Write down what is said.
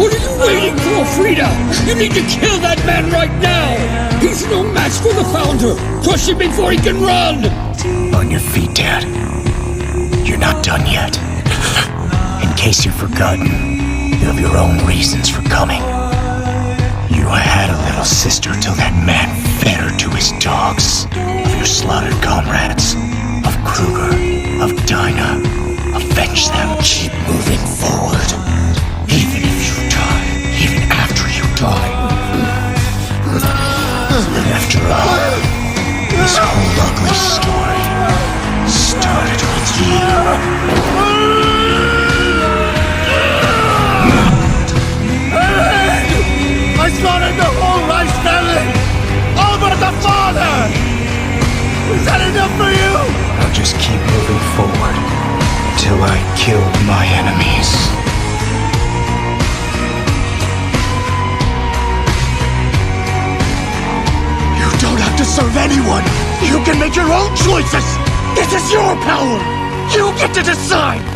What are you waiting for, Frida? You need to kill that man right now! He's no match for the Founder! Crush him before he can run! On your feet, Dad. You're not done yet. In case you've forgotten, you have your own reasons for coming. You had a little sister till that man fed her to his dogs. Of your slaughtered comrades. Of Kruger. Of Dinah. Avenge them. Keep moving forward. Even if you die. Even after you die. And after all, this whole ugly story started with you. I slaughtered the whole Rice family! All but the father! Is that enough for you? I'll just keep moving forward till I killed my enemies. You don't have to serve anyone! You can make your own choices! This is your power! You get to decide!